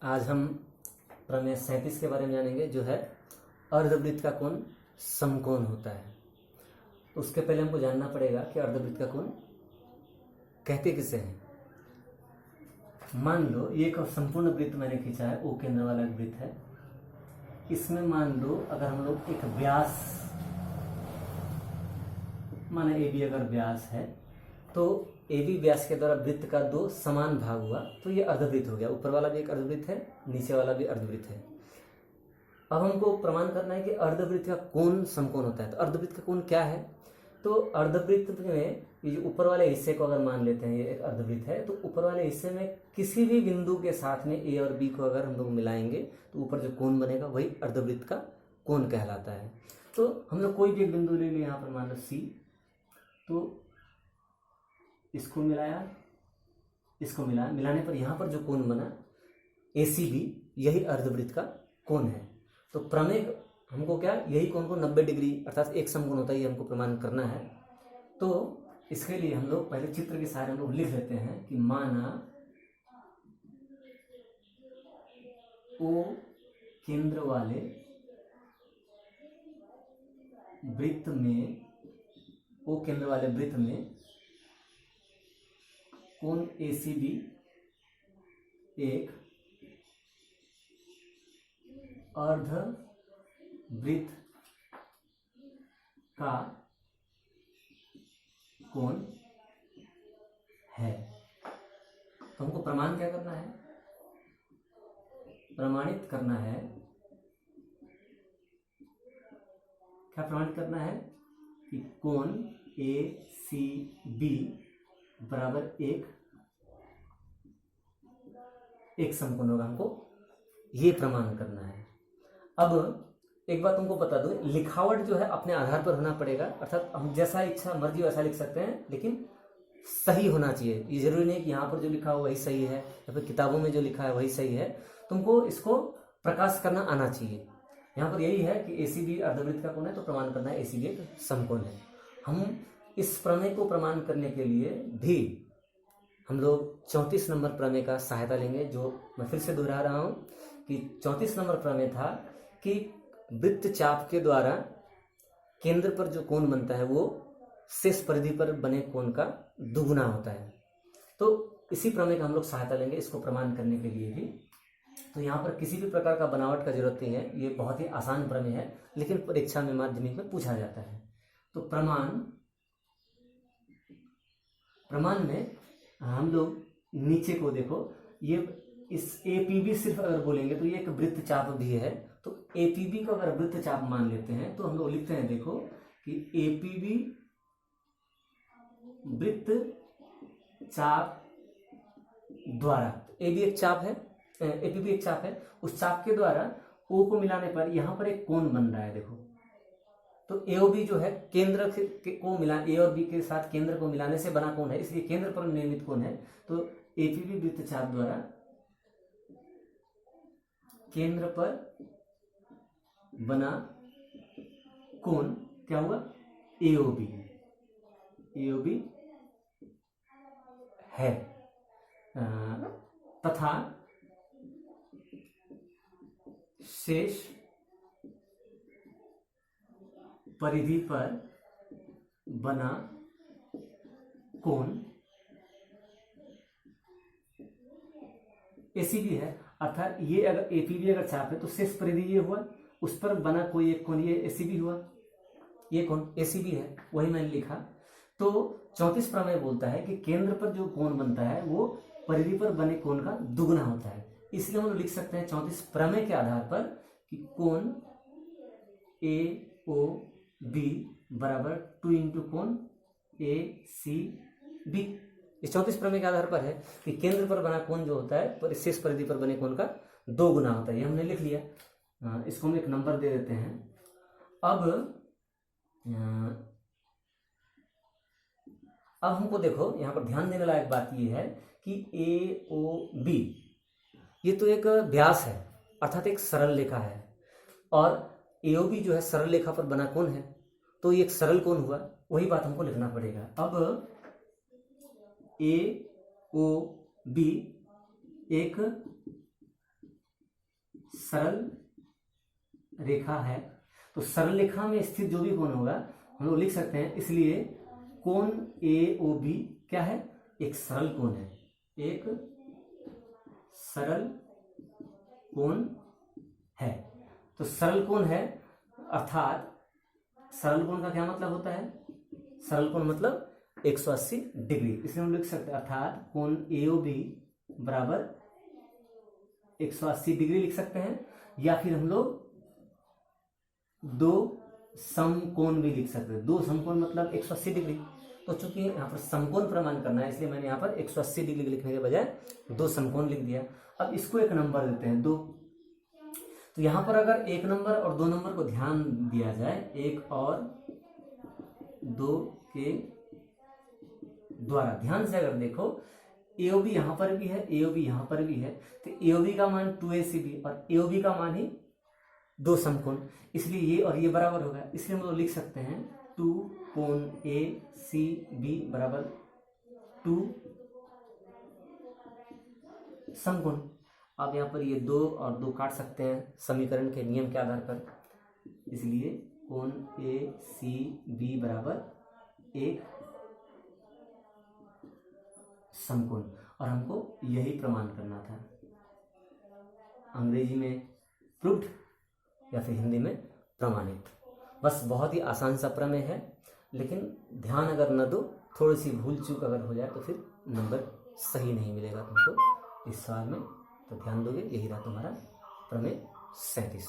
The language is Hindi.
आज हम प्रमेय 37 के बारे में जानेंगे, जो है अर्धवृत्त का कोण समकोण होता है। उसके पहले हमको जानना पड़ेगा कि अर्धवृत्त का कोण कहते किसे हैं। मान लो ये एक संपूर्ण वृत्त मैंने खींचा है, ओ केंद्र वाला एक वृत्त है। इसमें मान लो अगर हम लोग एक व्यास, माना ए बी अगर व्यास है, तो ए बी व्यास के द्वारा वृत्त का दो समान भाग हुआ तो ये अर्धवृत्त हो गया। ऊपर वाला भी एक अर्धवृत्त है, नीचे वाला भी अर्धवृत्त है। अब हमको प्रमाण करना है कि अर्धवृत्त का कोण समकोण होता है। तो अर्धवृत्त का कोण क्या है? तो अर्धवृत्त में ये जो ऊपर वाले हिस्से को अगर मान लेते हैं ये एक अर्धवृत्त है, तो ऊपर वाले हिस्से में किसी भी बिंदु के साथ में ए और बी को अगर हम लोग मिलाएंगे तो ऊपर जो कोण बनेगा वही अर्धवृत्त का कोण कहलाता है। तो हम लोग कोई भी एक बिंदु ले लिया, यहाँ पर मान लो सी, तो इसको मिलाया, इसको मिलाया, मिलाने पर यहाँ पर जो कोण बना ACB, यही अर्धवृत्त का कोण है। तो प्रमेय हमको क्या, यही कोण को 90 डिग्री अर्थात एक समकोण होता है, ये हमको प्रमाण करना है। तो इसके लिए हम लोग पहले चित्र के सहारे हम लोग लिख लेते हैं कि माना ओ केंद्र वाले वृत्त में, ओ केंद्र वाले वृत्त में कोण ACB एक अर्धवृत्त का कोण है। तो हमको प्रमाण क्या करना है? प्रमाणित करना है, क्या प्रमाणित करना है कि कोण ACB बराबर एक समकोण होगा। हमको ये प्रमाण करना है। अब एक बात तुमको बता दो, लिखावट जो है अपने आधार पर होना पड़ेगा, अर्थात हम जैसा इच्छा मर्जी वैसा लिख सकते हैं, लेकिन सही होना चाहिए। ये जरूरी नहीं कि यहाँ पर जो लिखा हो वही सही है या फिर किताबों में जो लिखा है वही सही है। तुमको इसको प्रकाश करना आना चाहिए। यहाँ पर यही है कि ACB अर्धवृत्त का कोण है, तो प्रमाण करना है ACB एक समकोण है। हम इस प्रमेय को प्रमाण करने के लिए भी हम लोग 34 नंबर प्रमेय का सहायता लेंगे, जो मैं फिर से दोहरा रहा हूँ कि 34 नंबर प्रमेय था कि वृत्त चाप के द्वारा केंद्र पर जो कोण बनता है वो शेष परिधि पर बने कोण का दुगुना होता है। तो इसी प्रमेय का हम लोग सहायता लेंगे इसको प्रमाण करने के लिए भी। तो यहाँ पर किसी भी प्रकार का बनावट का जरूरत नहीं है, ये बहुत ही आसान प्रमेय है, लेकिन परीक्षा में माध्यमिक में पूछा जाता है। तो प्रमाण में हम लोग नीचे को देखो, ये इस APB सिर्फ अगर बोलेंगे तो ये एक वृत्त चाप भी है। तो APB को अगर वृत्त चाप मान लेते हैं तो हम लोग लिखते हैं, देखो कि APB वृत्त चाप द्वारा, AB एक चाप है, APB एक चाप है, उस चाप के द्वारा O को मिलाने पर यहाँ पर एक कोण बन रहा है। देखो तो AOB जो है केंद्र को मिला, A और B के साथ केंद्र को मिलाने से बना कोण है, इसलिए केंद्र पर निर्मित कोण है। तो APB वृत्तचाप द्वारा केंद्र पर बना कोण क्या हुआ? AOB है। तथा शेष परिधि पर बना कोण ACB है। अर्थात ये अगर APB अगर चाप है तो शेष परिधि ये हुआ, उस पर बना कोई एक कोण ये ACB हुआ, ये कोण ACB है, वही मैंने लिखा। तो 34 प्रमेय बोलता है कि केंद्र पर जो कोण बनता है वो परिधि पर बने कोण का दुगुना होता है। इसलिए हम लिख सकते हैं 34 प्रमेय के आधार पर कि कोण AOB बराबर 2 इंटू कोण ACB। इस 34 प्रमेय के आधार पर है कि केंद्र पर बना कोण जो होता है शेष परिधि पर बने कोण का 2 गुना होता है। ये हमने लिख लिया। इसको हम एक नंबर दे देते हैं। अब हमको देखो यहाँ पर ध्यान देने लायक बात ये है कि AOB ये तो एक व्यास है, अर्थात एक सरल रेखा है, और AOB जो है सरल रेखा पर बना कोण है, तो ये एक सरल कोण हुआ। वही बात हमको लिखना पड़ेगा। अब AOB एक सरल रेखा है, तो सरल रेखा में स्थित जो भी कोण होगा हम लोग लिख सकते हैं। इसलिए कोण AOB क्या है, एक सरल कोण है, एक सरल कोण है। तो सरल कोण है अर्थात सरल कोण का क्या मतलब होता है, सरल कोण मतलब 180 डिग्री। इसलिए हम लिख सकते हैं अर्थात कोण AOB बराबर 180 डिग्री लिख सकते हैं, या फिर हम लोग दो समकोण भी लिख सकते हैं। दो समकोण मतलब 180 डिग्री। तो चूंकि यहाँ पर समकोण प्रमाण करना है इसलिए मैंने यहाँ पर 180 डिग्री लिखने के बजाय दो समकोण लिख दिया। अब इसको एक नंबर देते हैं 2। तो यहाँ पर अगर 1 नंबर और 2 नंबर को ध्यान दिया जाए, 1 और 2 के द्वारा ध्यान से अगर देखो, AOB यहाँ पर भी है, AOB यहाँ पर भी है, तो AOB का मान 2ACB और AOB का मान ही 2 समकोण, इसलिए ये और ये बराबर होगा। इसलिए हम लोग लिख सकते हैं 2 कोण ACB बराबर 2 समकोण। अब यहाँ पर ये 2 और 2 काट सकते हैं समीकरण के नियम के आधार पर, इसलिए कोण ACB बराबर 1 समकोण। और हमको यही प्रमाण करना था, अंग्रेजी में प्रूव्ड या फिर हिंदी में प्रमाणित। बस बहुत ही आसान सा प्रमेय है, लेकिन ध्यान अगर न दो, थोड़ी सी भूल चूक अगर हो जाए तो फिर नंबर सही नहीं मिलेगा तुमको इस सवाल में। तो ध्यान दोगे, यही रहा तुम्हारा प्रमेय 37।